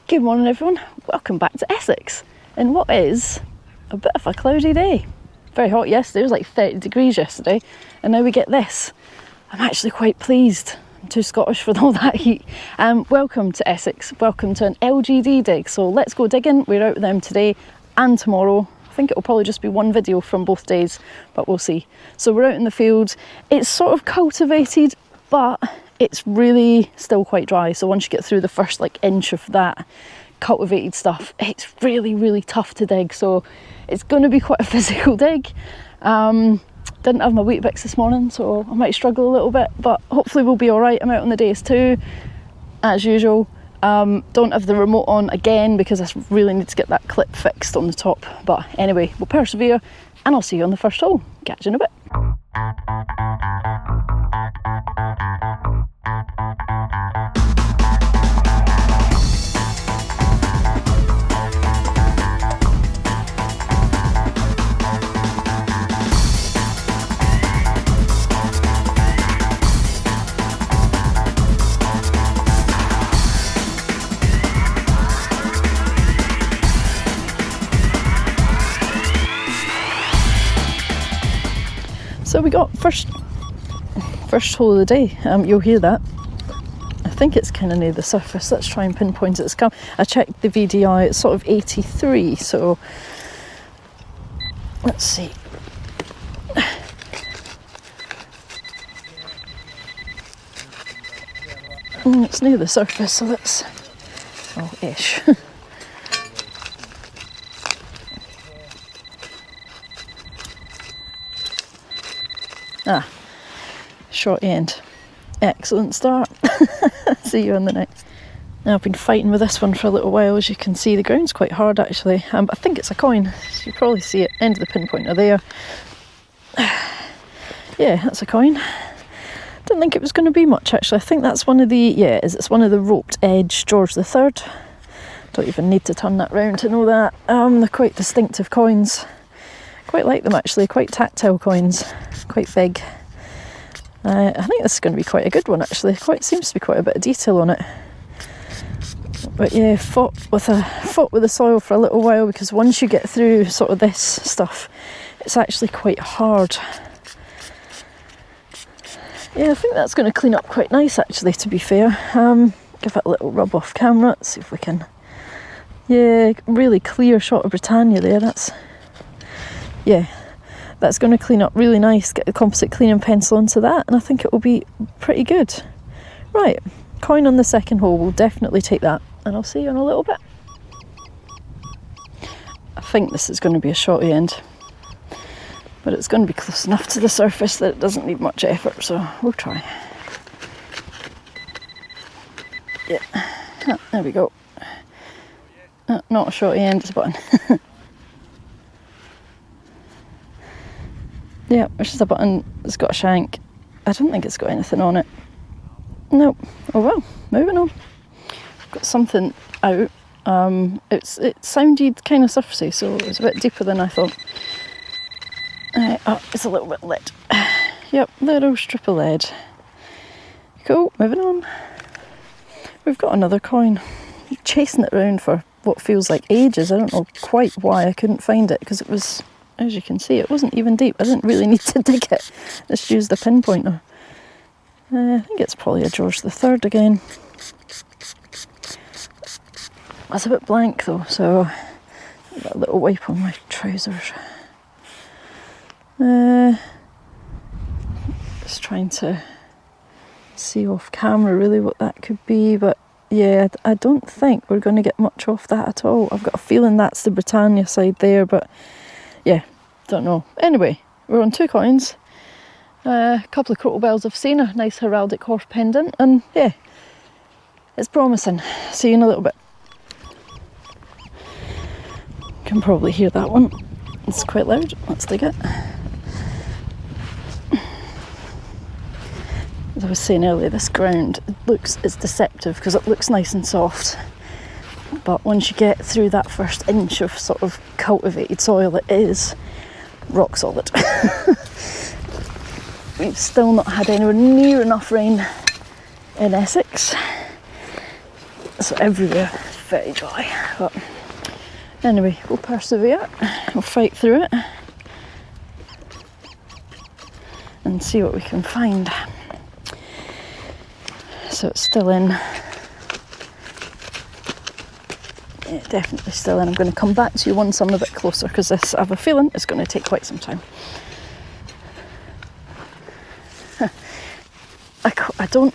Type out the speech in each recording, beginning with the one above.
Good morning everyone, welcome back to Essex in what is a bit of a cloudy day. Very hot yesterday, it was like 30 degrees yesterday, and now we get this. I'm actually quite pleased. I'm too Scottish for all that heat. Welcome to Essex, welcome to an LGD dig. So let's go digging. We're out with them today and tomorrow. I think it'll probably just be one video from both days, but we'll see. So we're out in the field. It's sort of cultivated, but it's really still quite dry. So once you get through the first like inch of that cultivated stuff, it's really tough to dig. So it's going to be quite a physical dig. Didn't have my wheat bix this morning, so I might struggle a little bit, but hopefully we'll be all right. I'm out on the days too, as usual. Don't have the remote on again because I really need to get that clip fixed on the top. But anyway, we'll persevere and I'll see you on the first hole. Catch you in a bit. So we got first hole of the day. You'll hear that. I think it's kind of near the surface. Let's try and pinpoint it. I checked the VDI, it's sort of 83, so let's see. It's near the surface, so that's, oh, ish. Short end. Excellent start. See you on the next. Now I've been fighting with this one for a little while. As you can see, the ground's quite hard actually. But I think it's a coin. You probably see it. End of the pinpointer there. Yeah, that's a coin. Didn't think it was going to be much actually. I think that's one of the, it's one of the roped edge George III. Don't even need to turn that round to know that. They're quite distinctive coins. Quite like them actually, quite tactile coins, quite big. I think this is going to be quite a good one actually. Seems to be quite a bit of detail on it. But yeah, fought with the soil for a little while because once you get through sort of this stuff, it's actually quite hard. Yeah, I think that's going to clean up quite nice actually, to be fair. Give it a little rub off camera, let's see if we can. Yeah, really clear shot of Britannia there. That's going to clean up really nice. Get the composite cleaning pencil onto that and I think it will be pretty good. Right, coin on the second hole, we'll definitely take that and I'll see you in a little bit. I think this is going to be a shorty end, but it's going to be close enough to the surface that it doesn't need much effort, so we'll try. Yeah, there we go. Not a shorty end, it's a button. Yeah, it's just a button. It's got a shank. I don't think it's got anything on it. Nope. Oh well, moving on. Got something out. It sounded kind of surfacey, so it was a bit deeper than I thought. It's a little bit lead. Yep, little strip of lead. Cool, moving on. We've got another coin. Chasing it around for what feels like ages. I don't know quite why I couldn't find it, because it was, as you can see, it wasn't even deep. I didn't really need to dig it. Just use the pinpointer. I think it's probably a George III again. That's a bit blank though, so I've got a little wipe on my trousers. Just trying to see off camera really what that could be, but yeah, I don't think we're going to get much off that at all. I've got a feeling that's the Britannia side there, but yeah, don't know. Anyway, we're on 2 coins. A couple of crotal bells I've seen, a nice heraldic horse pendant, and yeah, it's promising. See you in a little bit. Can probably hear that one. It's quite loud. Let's dig it. As I was saying earlier, this ground, it's deceptive because it looks nice and soft, but once you get through that first inch of sort of cultivated soil, it is rock solid. We've still not had anywhere near enough rain in Essex, so everywhere very dry. But anyway, we'll persevere, we'll fight through it and see what we can find. So it's still in. Yeah, definitely still in. I'm going to come back to you once I'm a bit closer, because this, I have a feeling, it's going to take quite some time. I don't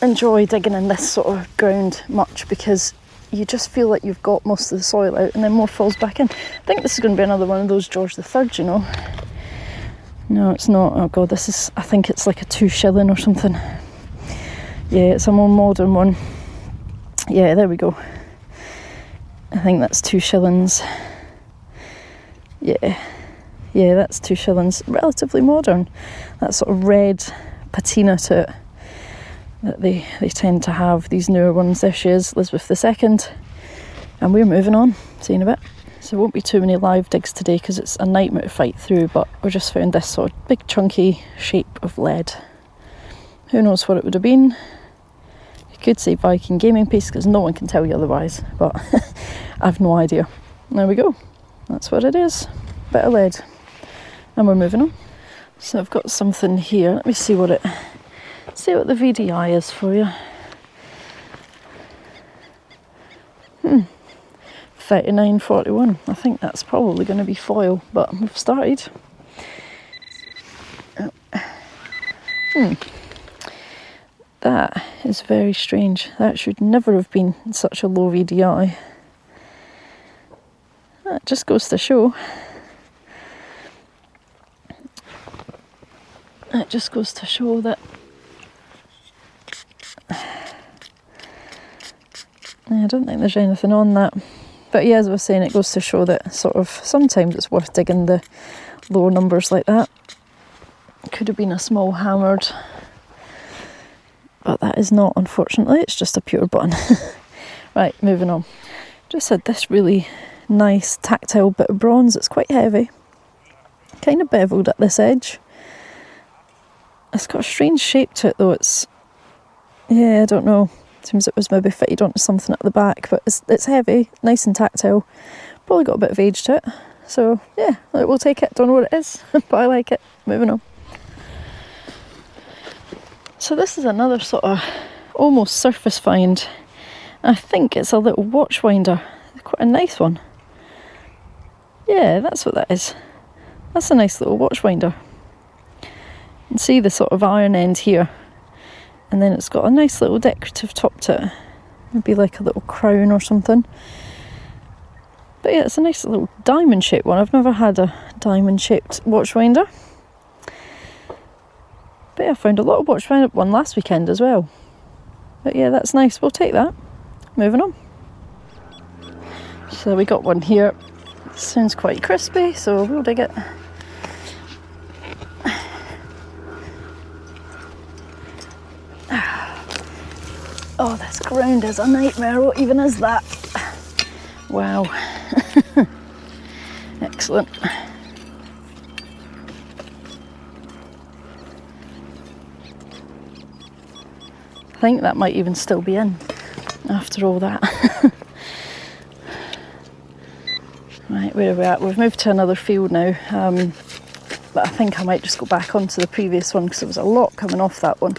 enjoy digging in this sort of ground much, because you just feel like you've got most of the soil out and then more falls back in. I think this is going to be another one of those George III, you know. No, it's not. Oh god, this is, I think it's like a 2 shilling or something. Yeah, it's a more modern one. Yeah, there we go. I think that's 2 shillings. Yeah, that's 2 shillings. Relatively modern. That sort of red patina to it that they tend to have, these newer ones. There she is, Elizabeth II. And we're moving on. See you in a bit. So there won't be too many live digs today because it's a nightmare to fight through, but we just found this sort of big chunky shape of lead. Who knows what it would have been? You could say Viking gaming piece, because no one can tell you otherwise, but I've no idea. There we go. That's what it is. Bit of lead. And we're moving on. So I've got something here. Let me see what the VDI is for you. 39.41. I think that's probably going to be foil, but we've started. That is very strange. That should never have been such a low VDI. That just goes to show. It just goes to show that I don't think there's anything on that. But yeah, as I was saying, it goes to show that sort of sometimes it's worth digging the lower numbers like that. Could have been a small hammered, but that is not, unfortunately. It's just a pure button. Right, moving on. Just had this really nice tactile bit of bronze. It's quite heavy, kind of beveled at this edge. It's got a strange shape to it though. It's, yeah, I don't know. Seems it was maybe fitted onto something at the back, but it's heavy, nice and tactile. Probably got a bit of age to it. So yeah, we'll take it. Don't know what it is, but I like it. Moving on. So this is another sort of almost surface find. I think it's a little watch winder. Quite a nice one. Yeah, that's what that is. That's a nice little watch winder. You can see the sort of iron end here. And then it's got a nice little decorative top to it. Maybe like a little crown or something. But yeah, it's a nice little diamond shaped one. I've never had a diamond shaped watch winder. But yeah, I found a lot of watch winder one last weekend as well. But yeah, that's nice. We'll take that. Moving on. So we got one here. Sounds quite crispy, so we'll dig it. Oh, this ground is a nightmare. What even is that? Wow. Excellent. I think that might even still be in after all that. Right, where are we at? We've moved to another field now, but I think I might just go back onto the previous one because there was a lot coming off that one,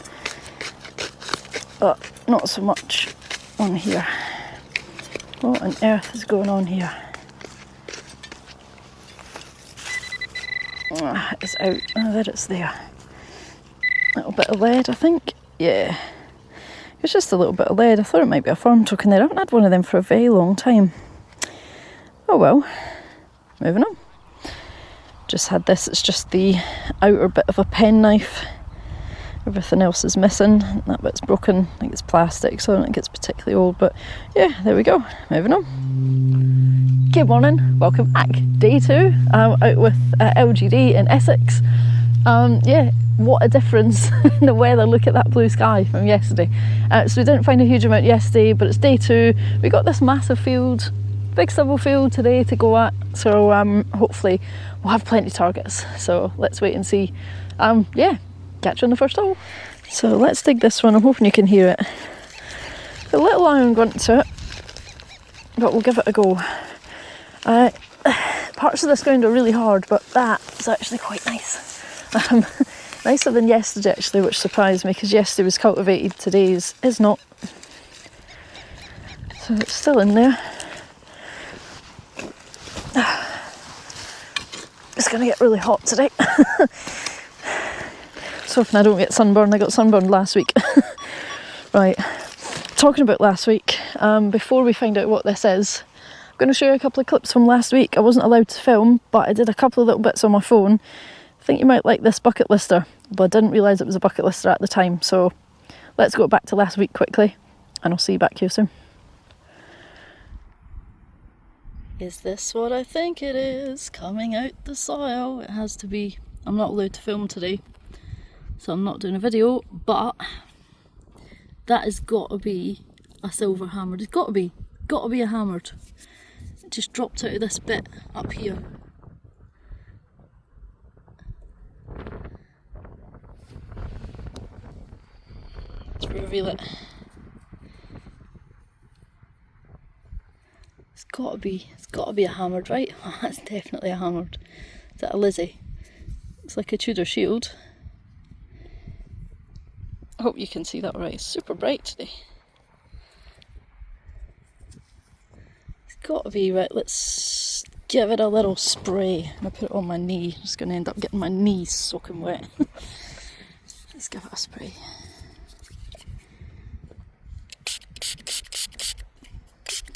but not so much on here. What on earth is going on here? Ah, it's out. Oh, there it's there. A little bit of lead, I think. Yeah. It's just a little bit of lead. I thought it might be a farm token there. I haven't had one of them for a very long time. Oh well. Moving on. Just had this. It's just the outer bit of a penknife. Everything else is missing. That bit's broken. I think it's plastic, so I don't think it's particularly old. But yeah, there we go. Moving on. Good morning. Welcome back. Day 2. I'm out with LGD in Essex. Yeah, what a difference in the weather. Look at that blue sky from yesterday. So we didn't find a huge amount yesterday, but it's day 2. We got this massive field, big stubble field today to go at. So hopefully we'll have plenty of targets. So let's wait and see. Yeah, catch you on the first hole. So let's dig this one. I'm hoping you can hear it. A little iron grunt to it. but we'll give it a go. Parts of this ground are really hard, but that is actually quite nice. Nicer than yesterday actually, which surprised me because yesterday was cultivated, today's is not. So it's still in there. It's going to get really hot today. So hoping I don't get sunburned. I got sunburned last week. Right, talking about last week, before we find out what this is, I'm going to show you a couple of clips from last week. I wasn't allowed to film, but I did a couple of little bits on my phone. I think you might like this bucket lister, but I didn't realise it was a bucket lister at the time. So let's go back to last week quickly, and I'll see you back here soon. Is this what I think it is? Coming out the soil. It has to be. I'm not allowed to film today, so I'm not doing a video, but that has got to be a silver hammered. It's got to be a hammered. It just dropped out of this bit up here. Let's reveal it. It's got to be a hammered, right? Oh, that's definitely a hammered. Is that a Lizzie? Looks like a Tudor shield. I hope you can see that right. It's super bright today. It's got to be right. Let's give it a little spray. I'm going to put it on my knee. I'm just going to end up getting my knees soaking wet. Let's give it a spray.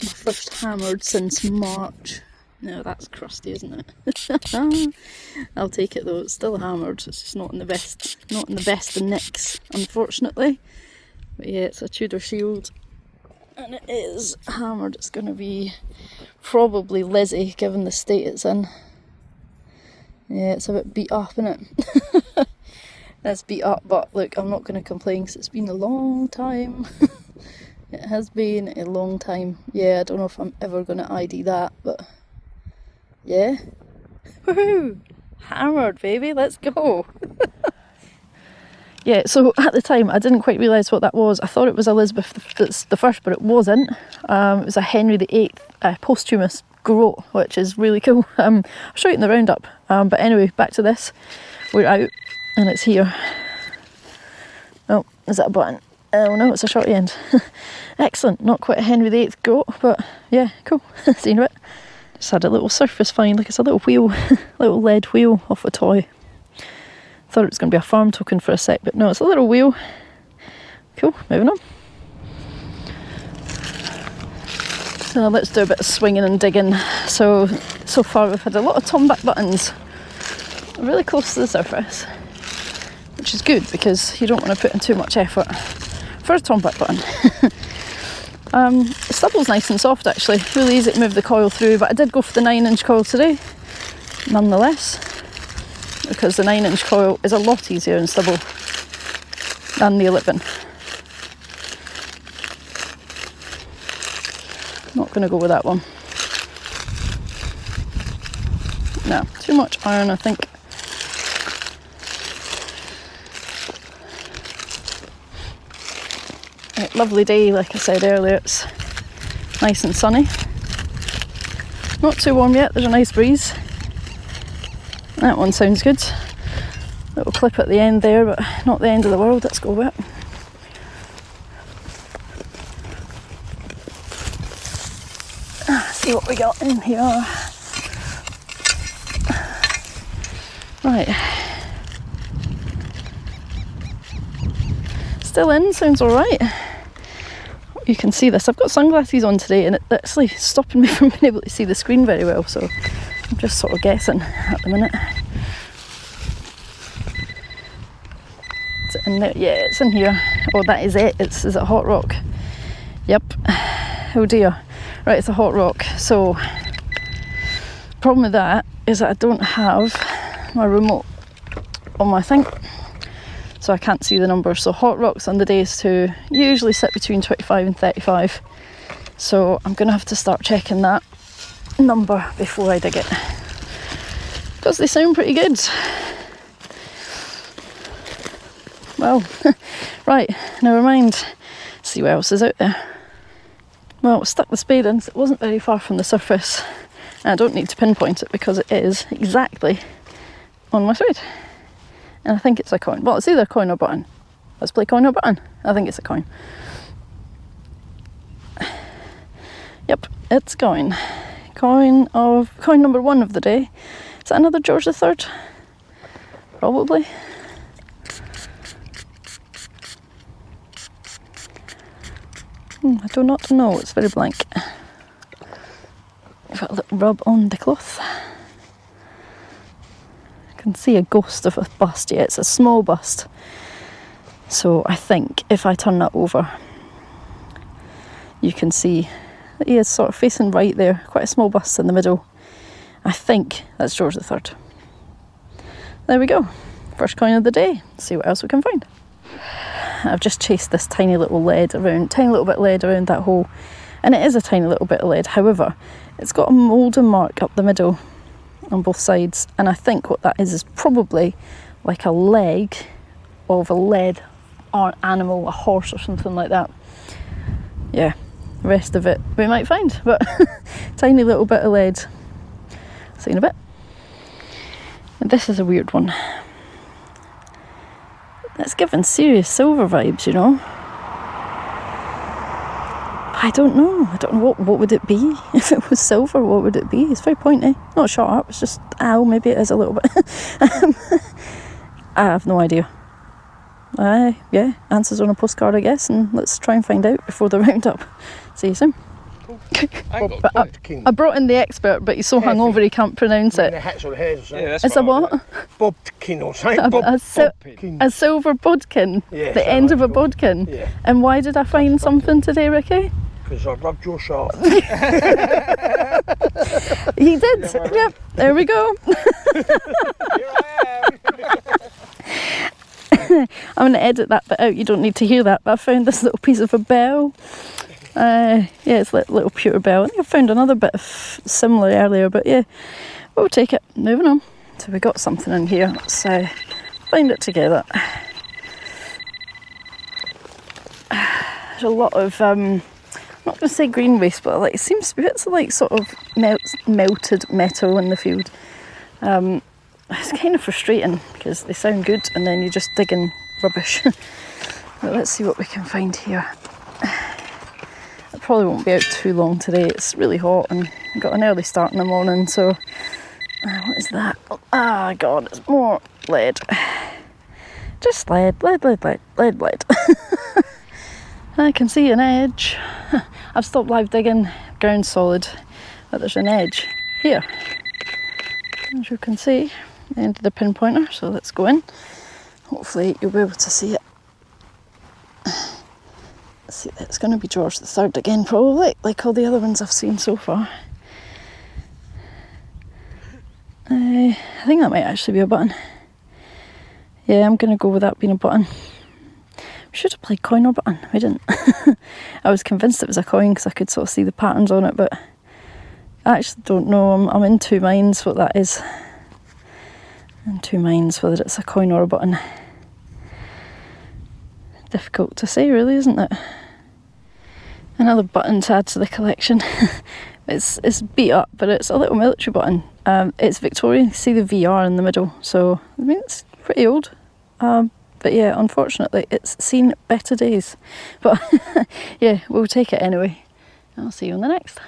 My first hammered since March. No, that's crusty, isn't it? I'll take it though. It's still hammered. It's just not in the best of nicks, unfortunately. But yeah, it's a Tudor shield, and it is hammered. It's going to be probably Lizzie, given the state it's in. Yeah, it's a bit beat up, isn't it? It's beat up, but look, I'm not going to complain because it's been a long time. It has been a long time. Yeah, I don't know if I'm ever going to ID that, but yeah. Woohoo! Hammered, baby, let's go! Yeah, so at the time I didn't quite realise what that was. I thought it was Elizabeth the First, but it wasn't. It was a Henry VIII posthumous groat, which is really cool. I'll show you in the roundup. But anyway, back to this. We're out, and it's here. Oh, is that a button? Oh no, it's a shorty end. Excellent, not quite a Henry VIII groat, but yeah, cool. See you in a bit. Just had a little surface find, like it's a little wheel, little lead wheel off a toy. Thought it was going to be a farm token for a sec, but no, it's a little wheel. Cool, moving on. So let's do a bit of swinging and digging. So far we've had a lot of tomback buttons really close to the surface, which is good because you don't want to put in too much effort for a tomback button. The stubble's nice and soft actually, really easy to move the coil through, but I did go for the 9-inch coil today, nonetheless, because the 9-inch coil is a lot easier in stubble than the 11. Not going to go with that one. No, too much iron I think. Right, lovely day, like I said earlier, it's nice and sunny. Not too warm yet, there's a nice breeze. That one sounds good. Little clip at the end there, but not the end of the world. Let's go with it. See what we got in here. Right. Still in, sounds alright. You can see this. I've got sunglasses on today and it's actually stopping me from being able to see the screen very well, so I'm just sort of guessing at the minute. Is it in there? Yeah, it's in here. Oh, that is it. Is it hot rock? Yep. Oh dear. Right, it's a hot rock. So, problem with that is that I don't have my remote on my thing, so I can't see the numbers. So hot rocks on the days to usually sit between 25 and 35. So I'm going to have to start checking that number before I dig it, because they sound pretty good. Well, right, never mind. See what else is out there. Well, stuck the spade in, so it wasn't very far from the surface. And I don't need to pinpoint it because it is exactly on my spade. And I think it's a coin. Well, it's either a coin or button. Let's play coin or button. I think it's a coin. Yep, it's coin. Coin number 1 of the day. Is that another George III? Probably. I do not know, it's very blank. Give it a little rub on the cloth. I can see a ghost of a bust, yeah, it's a small bust. So I think if I turn that over, you can see that he is sort of facing right there, quite a small bust in the middle. I think that's George III. There we go, first coin of the day. Let's see what else we can find. I've just chased this tiny little bit of lead around that hole, and it is a tiny little bit of lead. However, it's got a moulding mark up the middle on both sides, and I think what that is probably like a leg of a lead animal, a horse or something like that. Yeah, the rest of it we might find, but tiny little bit of lead. See you in a bit. And this is a weird one. It's giving serious silver vibes, you know. I don't know what would it be if it was silver. What would it be? It's very pointy, not sharp. It's just maybe it is a little bit. I have no idea. Yeah, answers on a postcard, I guess, and let's try and find out before the roundup. See you soon. I brought in the expert, but he's so hungover he can't pronounce it. It's a what? Bodkin or something. A silver bodkin. Yeah, the end of a bodkin. Yeah. And why did I find something today, Ricky? Because I rubbed your shaft. He did. Yep. There we go. Here I am. I'm going to edit that bit out. You don't need to hear that. But I found this little piece of a bell. Yeah, it's like a little pewter bell. I think I found another bit of similar earlier, but yeah, we'll take it. Moving on. So we got something in here. Let's find it together. There's a lot of, I'm not going to say green waste, but like it seems to be bits of like sort of melted metal in the field. It's kind of frustrating because they sound good and then you're just digging rubbish. But let's see what we can find here. It probably won't be out too long today. It's really hot and I've got an early start in the morning, so what is that? Ah, God, it's more lead. Just lead. I can see an edge. I've stopped live digging, ground solid, but there's an edge here, as you can see, the end of the pinpointer. So let's go in. Hopefully you'll be able to see it. See, it's going to be George III again, probably, like all the other ones I've seen so far. I think that might actually be a button. Yeah, I'm going to go with that being a button. We should have played coin or button. We didn't. I was convinced it was a coin because I could sort of see the patterns on it, but I actually don't know. I'm in two minds what that is. In two minds whether it's a coin or a button. Difficult to say, really, isn't it? Another button to add to the collection. It's beat up, but it's a little military button. It's Victorian. You see the VR in the middle, so I mean it's pretty old. But yeah, unfortunately, it's seen better days. But yeah, we'll take it anyway. I'll see you on the next.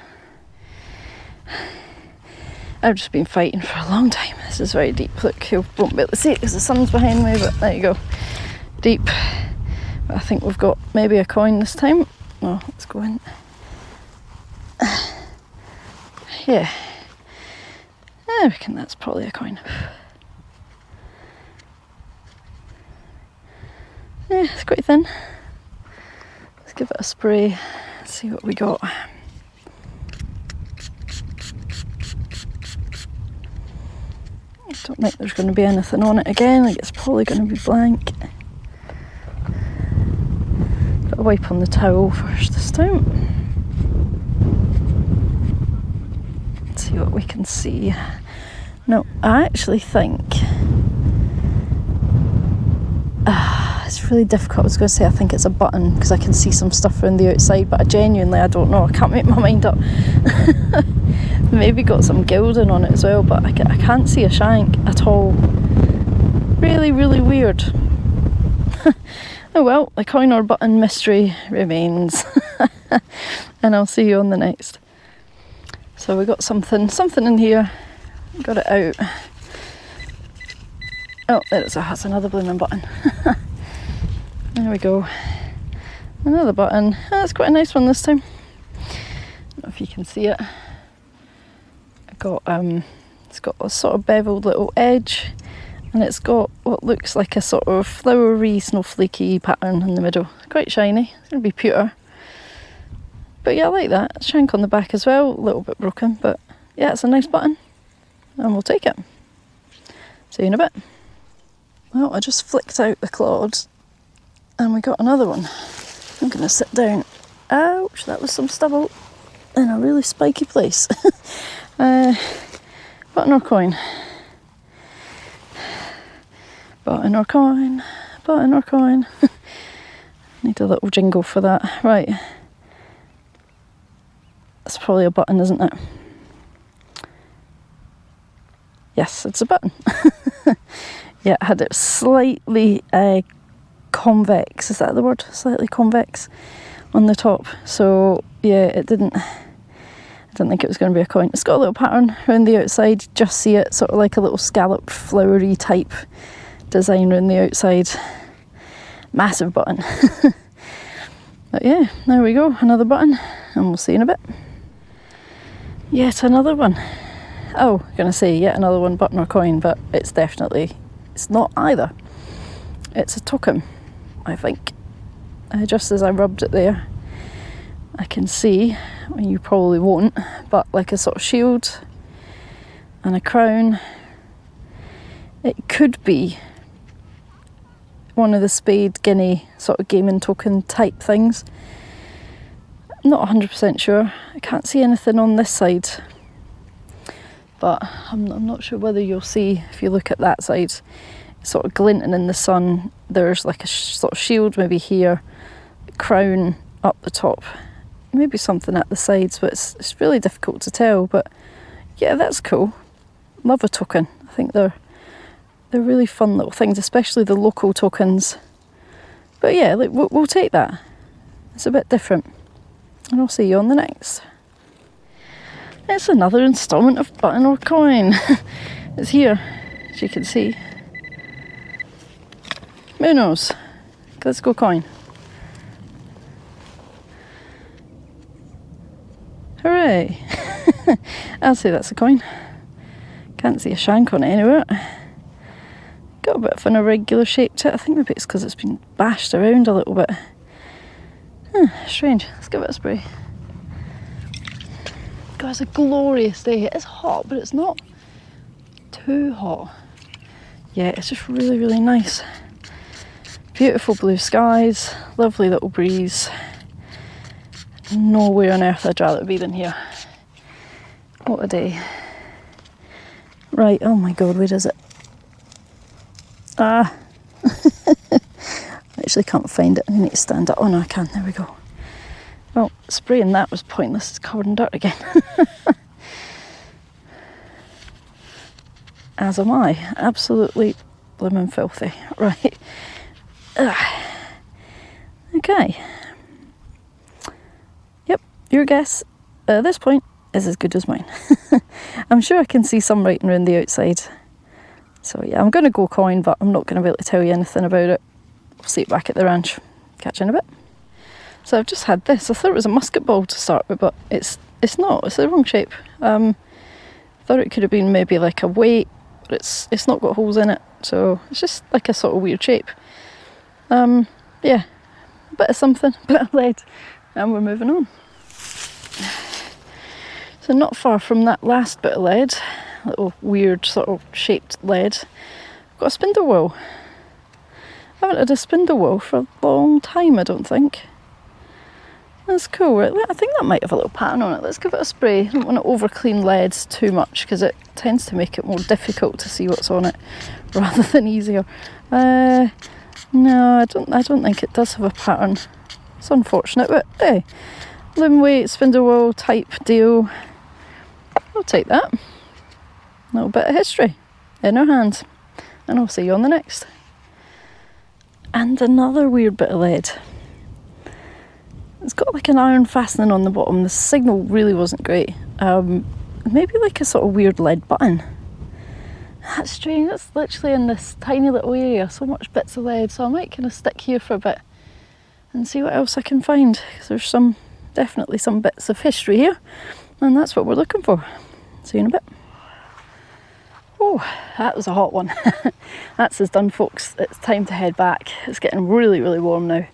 I've just been fighting for a long time. This is very deep. Look, you won't be able to see it because the sun's behind me, but there you go. Deep. But I think we've got maybe a coin this time. Oh, let's go in. Yeah. I reckon that's probably a coin. Yeah, it's quite thin. Let's give it a spray, see what we got. I don't think there's going to be anything on it again. Like, it's probably going to be blank. Got to wipe on the towel first this time. Let's see what we can see. No, I actually think it's it's really difficult. I was going to say I think it's a button because I can see some stuff around the outside, but I don't know. I can't make my mind up. Maybe got some gilding on it as well, but I can't see a shank at all. Really, really weird. Oh well, the coin or button mystery remains. And I'll see you on the next. So we got something in here. Got it out. Oh, there it is. That's another blooming button. There we go. Another button. Oh, that's quite a nice one this time. I don't know if you can see it. It's got a sort of beveled little edge, and it's got what looks like a sort of flowery, snowflakey pattern in the middle. Quite shiny. It's going to be pewter. But yeah, I like that. Shank on the back as well. A little bit broken, but yeah, it's a nice button. And we'll take it. See you in a bit. Well, I just flicked out the clod and we got another one. I'm going to sit down. Ouch, that was some stubble in a really spiky place. Button or coin? Button or coin? Button or coin? Need a little jingle for that. Right. That's probably a button, isn't it? Yes, it's a button. Yeah, it had it slightly convex, is that the word? Slightly convex on the top. So yeah, I didn't think it was going to be a coin. It's got a little pattern around the outside. Just see it, sort of like a little scalloped, flowery type design around the outside. Massive button. But yeah, there we go, another button, and we'll see you in a bit. Yet another one. Oh, I'm going to say yet another one, button or coin, but it's not either. It's a token, I think. Just as I rubbed it there, I can see, and you probably won't, but like a sort of shield and a crown. It could be one of the spade guinea sort of gaming token type things. I'm not 100% sure. I can't see anything on this side, but I'm not sure whether you'll see if you look at that side. It's sort of glinting in the sun. There's like a sort of shield maybe here, crown up the top, maybe something at the sides, but it's really difficult to tell. But yeah, that's cool. Love a token. I think they're really fun little things, especially the local tokens. But yeah, like, we'll take that. It's a bit different. And I'll see you on the next. It's another instalment of button or coin. It's here, as you can see. Who knows? Let's go coin. Hooray! I'll say that's a coin. Can't see a shank on it anywhere. Got a bit of an irregular shape to it. I think maybe it's because it's been bashed around a little bit. Strange. Let's give it a spray. God, it's a glorious day. It is hot, but it's not too hot. Yeah, it's just really, really nice. Beautiful blue skies, lovely little breeze. Nowhere on earth I'd rather be than here. What a day. Right, oh my god, where is it? I actually can't find it. I need to stand up. Oh no, I can. There we go. Well, spraying that was pointless. It's covered in dirt again. As am I. Absolutely blooming filthy. Right. Okay. Yep, your guess at this point is as good as mine. I'm sure I can see some writing around the outside. So yeah, I'm going to go coin, but I'm not going to be able to tell you anything about it. We'll see it back at the ranch. Catch you in a bit. So I've just had this. I thought it was a musket ball to start with, but it's not. It's the wrong shape. Thought it could have been maybe like a weight, but it's not got holes in it. So it's just like a sort of weird shape. Yeah, a bit of something, a bit of lead, and we're moving on. So not far from that last bit of lead, little weird sort of shaped lead, I've got a spindle wheel. I haven't had a spindle wheel for a long time, I don't think. That's cool. Right? I think that might have a little pattern on it. Let's give it a spray. I don't want to over clean leads too much because it tends to make it more difficult to see what's on it rather than easier. No, I don't think it does have a pattern. It's unfortunate, but hey, limb weight, spindle whorl type deal. I'll take that. A little bit of history in our hand. And I'll see you on the next. And another weird bit of lead. It's got like an iron fastening on the bottom. The signal really wasn't great. Maybe like a sort of weird lead button. That's strange. That's literally in this tiny little area. So much bits of lead. So I might kind of stick here for a bit and see what else I can find. Because there's definitely some bits of history here. And that's what we're looking for. See you in a bit. Oh, that was a hot one. That's us done, folks. It's time to head back. It's getting really, really warm now.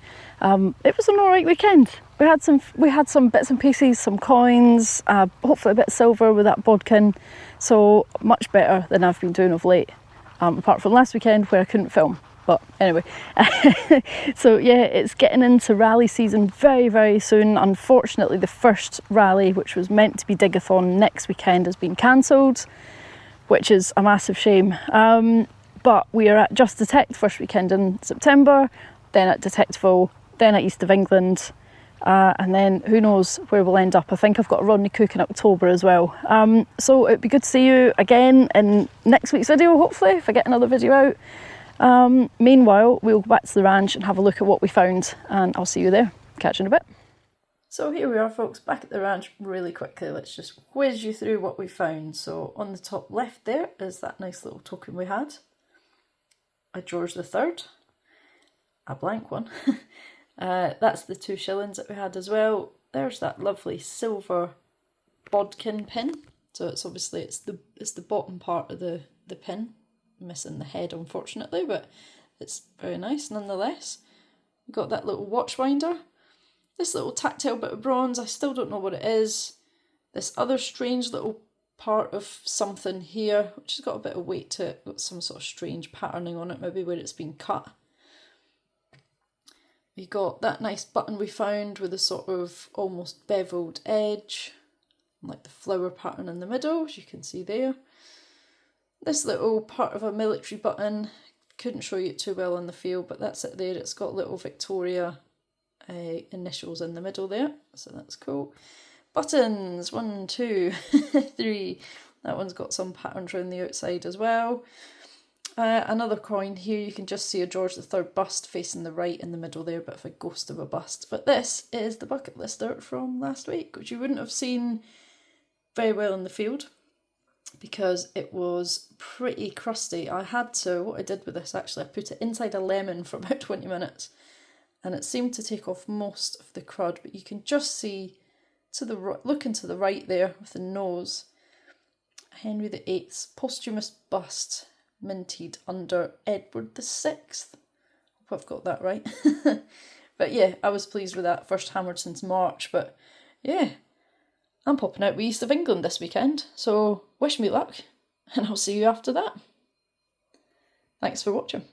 It was an alright weekend. We had some bits and pieces, some coins, hopefully a bit of silver with that bodkin. So much better than I've been doing of late. Apart from last weekend where I couldn't film. But anyway, so yeah, it's getting into rally season very, very soon. Unfortunately, the first rally, which was meant to be Digathon next weekend, has been cancelled, which is a massive shame. But we are at Just Detect first weekend in September, then at Detectiveville, then at East of England, and then who knows where we'll end up. I think I've got a Rodney Cook in October as well. So it'd be good to see you again in next week's video, hopefully, if I get another video out. Meanwhile, we'll go back to the ranch and have a look at what we found, and I'll see you there. Catch you in a bit. So here we are, folks, back at the ranch really quickly. Let's just whiz you through what we found. So on the top left there is that nice little token we had. A George III, a blank one. That's the 2 shillings that we had as well. There's that lovely silver bodkin pin. So it's obviously it's the bottom part of the pin. Missing the head, unfortunately, but it's very nice nonetheless. We've got that little watch winder. This little tactile bit of bronze, I still don't know what it is. This other strange little part of something here, which has got a bit of weight to it, got some sort of strange patterning on it, maybe where it's been cut. We got that nice button we found with a sort of almost beveled edge, like the flower pattern in the middle, as you can see there. This little part of a military button, couldn't show you it too well on the field, but that's it there. It's got little Victoria initials in the middle there, so that's cool. Buttons, 1, 2, 3. That one's got some patterns around the outside as well. Another coin here, you can just see a George III bust facing the right in the middle there, bit of a ghost of a bust. But this is the bucket lister from last week, which you wouldn't have seen very well in the field because it was pretty crusty. What I did with this actually, I put it inside a lemon for about 20 minutes and it seemed to take off most of the crud, but you can just see looking to the right there with the nose, Henry VIII's posthumous bust, minted under Edward VI. Hope I've got that right. But yeah, I was pleased with that. First hammered since March, but yeah, I'm popping out with East of England this weekend, so wish me luck, and I'll see you after that. Thanks for watching.